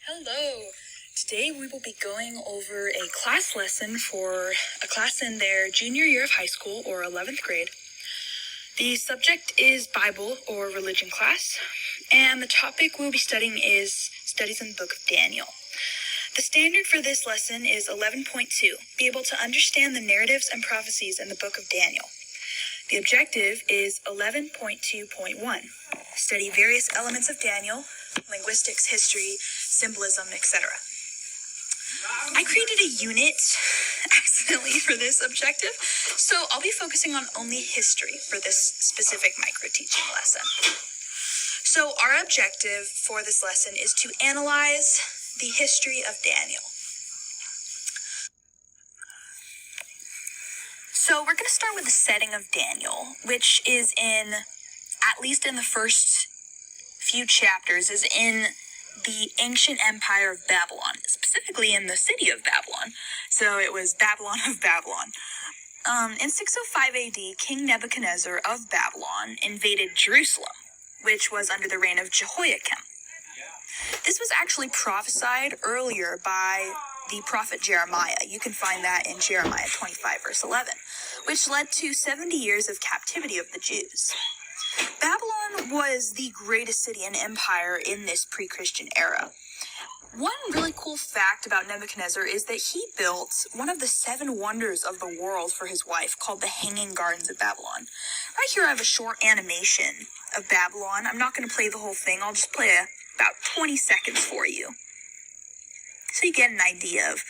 Hello. Today we will be going over a class lesson for a class in their junior year of high school or 11th grade. The subject is Bible or religion class, and the topic we'll be studying is studies in the book of Daniel. The standard for this lesson is 11.2, be able to understand the narratives and prophecies in the book of Daniel. The objective is 11.2.1, study various elements of Daniel, linguistics, history, symbolism, etc. I created a unit accidentally for this objective, so I'll be focusing on only history for this specific microteaching lesson. So our objective for this lesson is to analyze the history of Daniel. So we're going to start with the setting of Daniel, which is at least in the first few chapters, is in the ancient empire of Babylon, specifically in the city of Babylon. So it was Babylon of Babylon. In 605 AD, King Nebuchadnezzar of Babylon invaded Jerusalem, which was under the reign of Jehoiakim. This was actually prophesied earlier by the prophet Jeremiah. You can find that in Jeremiah 25, verse 11, which led to 70 years of captivity of the Jews. Babylon was the greatest city and empire in this pre-Christian era. One really cool fact about Nebuchadnezzar is that he built one of the 7 wonders of the world for his wife, called the Hanging Gardens of Babylon. Right here I have a short animation of Babylon. I'm not going to play the whole thing. I'll just play about 20 seconds for you, so you get an idea of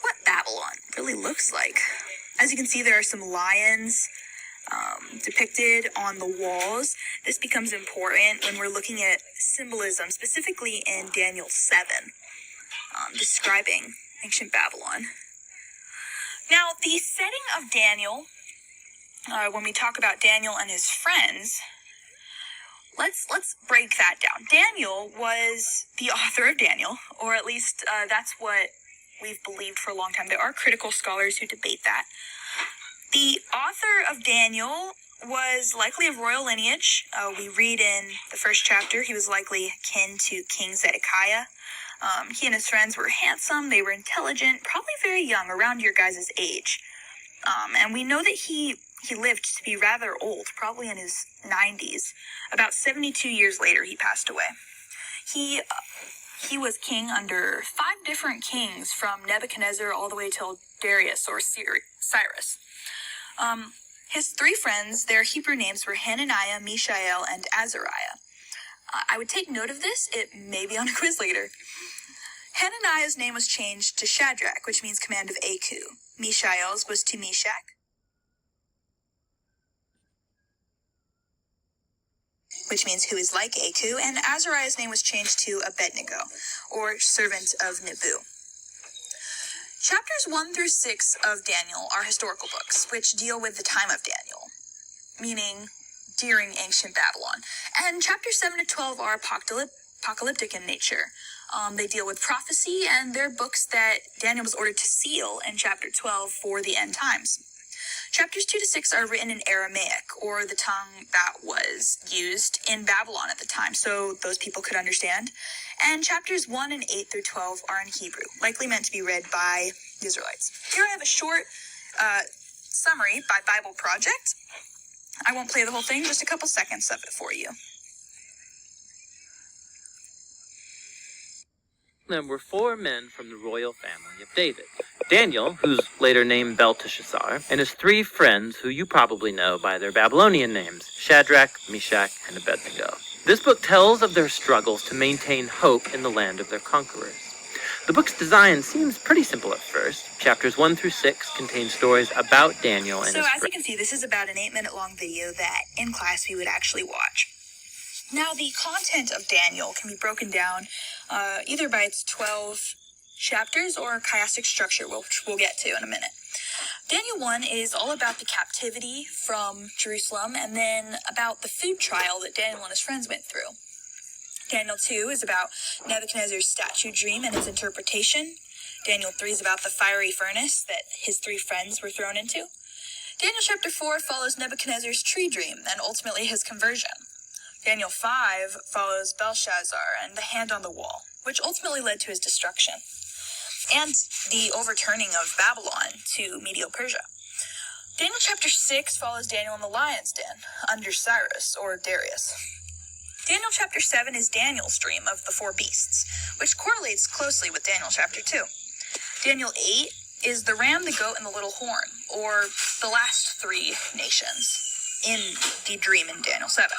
what Babylon really looks like. As you can see, there are some lions depicted on the walls. This becomes important when we're looking at symbolism, specifically in Daniel 7, describing ancient Babylon. Now, the setting of Daniel, when we talk about Daniel and his friends, let's break that down. Daniel was the author of Daniel, or at least that's what we've believed for a long time. There are critical scholars who debate that. The author of Daniel was likely of royal lineage. We read in the first chapter he was likely kin to King Zedekiah. He and his friends were handsome, they were intelligent, probably very young, around your guys' age. And we know that he lived to be rather old, probably in his 90s. About 72 years later, he passed away. He was king under 5 different kings, from Nebuchadnezzar all the way till Darius or Cyrus. His 3 friends, their Hebrew names were Hananiah, Mishael, and Azariah. I would take note of this. It may be on a quiz later. Hananiah's name was changed to Shadrach, which means command of Aku. Mishael's was to Meshach, which means who is like Aku, and Azariah's name was changed to Abednego, or servant of Nebu. Chapters 1 through 6 of Daniel are historical books, which deal with the time of Daniel, meaning during ancient Babylon. And chapters 7 to 12 are apocalyptic in nature. They deal with prophecy, and they're books that Daniel was ordered to seal in chapter 12 for the end times. Chapters 2 to 6 are written in Aramaic, or the tongue that was used in Babylon at the time, so those people could understand. And chapters 1 and 8 through 12 are in Hebrew, likely meant to be read by the Israelites. Here I have a short summary by Bible Project. I won't play the whole thing, just a couple seconds of it for you. There were 4 men from the royal family of David: Daniel, who's later named Belteshazzar, and his 3 friends, who you probably know by their Babylonian names, Shadrach, Meshach, and Abednego. This book tells of their struggles to maintain hope in the land of their conquerors. The book's design seems pretty simple at first. Chapters 1 through 6 contain stories about Daniel and his friends. So as you can see, this is about an 8-minute long video that in class we would actually watch. Now, the content of Daniel can be broken down either by its 12 chapters or chiastic structure, which we'll get to in a minute. Daniel 1 is all about the captivity from Jerusalem, and then about the food trial that Daniel and his friends went through. Daniel 2 is about Nebuchadnezzar's statue dream and its interpretation. Daniel 3 is about the fiery furnace that his 3 friends were thrown into. Daniel chapter 4 follows Nebuchadnezzar's tree dream and ultimately his conversion. Daniel 5 follows Belshazzar and the hand on the wall. which ultimately led to his destruction, and the overturning of Babylon to Medo Persia. Daniel chapter 6 follows Daniel in the lion's den under Cyrus or Darius. Daniel chapter 7 is Daniel's dream of the four beasts, which correlates closely with Daniel chapter 2. Daniel 8 is the ram, the goat, and the little horn, or the last three nations in the dream in Daniel 7.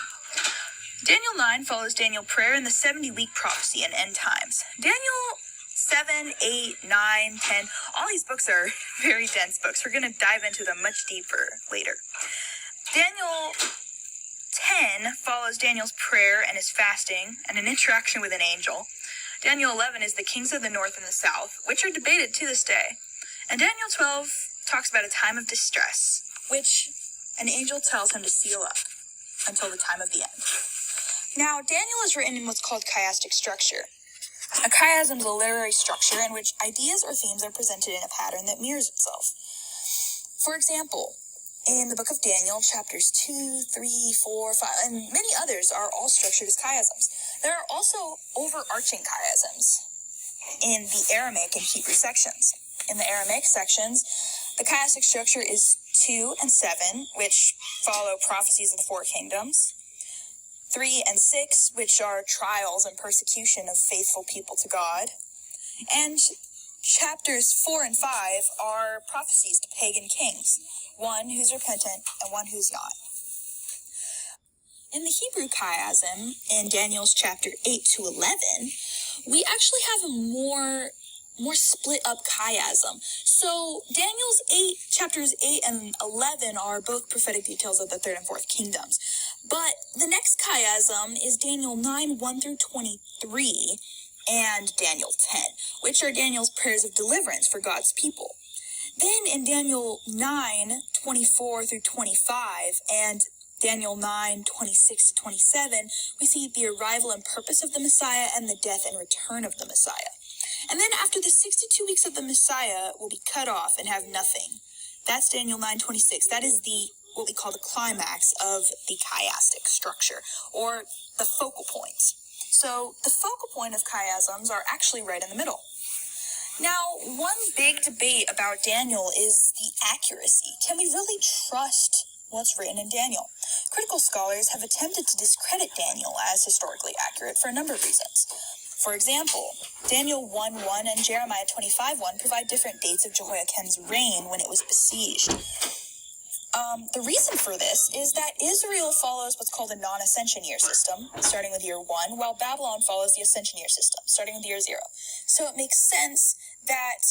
Daniel 9 follows Daniel prayer in the 70-week prophecy and end times. Daniel 7, 8, 9, 10, all these books are very dense books. We're going to dive into them much deeper later. Daniel 10 follows Daniel's prayer and his fasting and an interaction with an angel. Daniel 11 is the kings of the north and the south, which are debated to this day. And Daniel 12 talks about a time of distress, which an angel tells him to seal up until the time of the end. Now, Daniel is written in what's called chiastic structure. A chiasm is a literary structure in which ideas or themes are presented in a pattern that mirrors itself. For example, in the book of Daniel, chapters 2, 3, 4, 5, and many others are all structured as chiasms. There are also overarching chiasms in the Aramaic and Hebrew sections. In the Aramaic sections, the chiastic structure is 2 and 7, which follow prophecies of the four kingdoms. 3 and 6, which are trials and persecution of faithful people to God. And chapters 4 and 5 are prophecies to pagan kings, one who's repentant and one who's not. In the Hebrew chiasm, in Daniel's chapter 8 to 11, we actually have a more split up chiasm. So Daniel's chapters 8 and 11 are both prophetic details of the third and fourth kingdoms. But the next chiasm is Daniel 9, 1 through 23, and Daniel 10, which are Daniel's prayers of deliverance for God's people. Then in Daniel 9, 24 through 25, and Daniel 9, 26 to 27, we see the arrival and purpose of the Messiah and the death and return of the Messiah. And then after the 62 weeks of the Messiah will be cut off and have nothing. That's Daniel 9:26. That is what we call the climax of the chiastic structure, or the focal point. So the focal point of chiasms are actually right in the middle. Now, one big debate about Daniel is the accuracy. Can we really trust what's written in Daniel? Critical scholars have attempted to discredit Daniel as historically accurate for a number of reasons. For example, Daniel 1:1 and Jeremiah 25:1 provide different dates of Jehoiakim's reign when it was besieged. The reason for this is that Israel follows what's called a non-ascension year system, starting with year 1, while Babylon follows the ascension year system, starting with year 0. So it makes sense that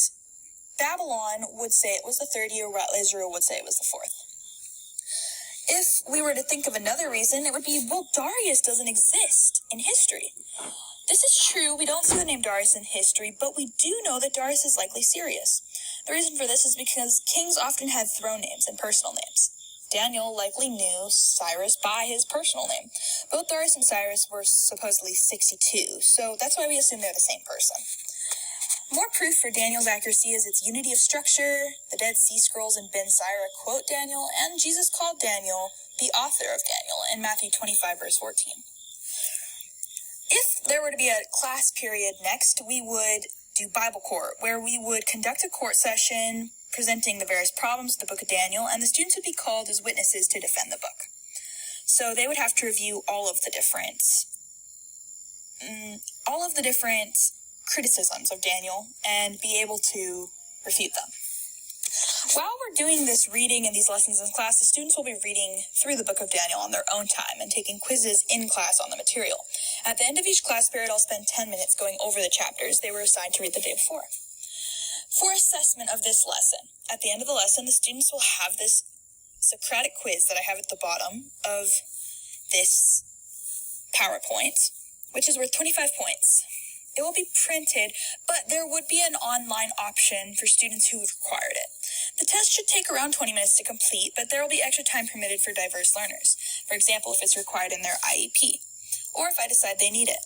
Babylon would say it was the third year, while Israel would say it was the fourth. If we were to think of another reason, it would be, well, Darius doesn't exist in history. This is true, we don't see the name Darius in history, but we do know that Darius is likely Sirius. The reason for this is because kings often had throne names and personal names. Daniel likely knew Cyrus by his personal name. Both Darius and Cyrus were supposedly 62, so that's why we assume they're the same person. More proof for Daniel's accuracy is its unity of structure. The Dead Sea Scrolls and Ben Sira quote Daniel, and Jesus called Daniel the author of Daniel in Matthew 25, verse 14. If there were to be a class period next, we would do Bible court, where we would conduct a court session presenting the various problems of the book of Daniel, and the students would be called as witnesses to defend the book. So they would have to review all of the different criticisms of Daniel and be able to refute them. While we're doing this reading and these lessons in class, the students will be reading through the book of Daniel on their own time and taking quizzes in class on the material. At the end of each class period, I'll spend 10 minutes going over the chapters they were assigned to read the day before. For assessment of this lesson, at the end of the lesson, the students will have this Socratic quiz that I have at the bottom of this PowerPoint, which is worth 25 points. It will be printed, but there would be an online option for students who required it. The test should take around 20 minutes to complete, but there will be extra time permitted for diverse learners. For example, if it's required in their IEP, or if I decide they need it.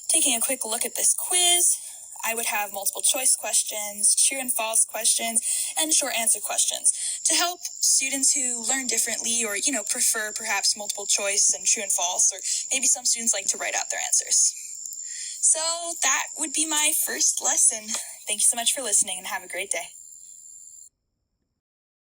Taking a quick look at this quiz, I would have multiple choice questions, true and false questions, and short answer questions to help students who learn differently or, prefer perhaps multiple choice and true and false, or maybe some students like to write out their answers. So that would be my first lesson. Thank you so much for listening and have a great day.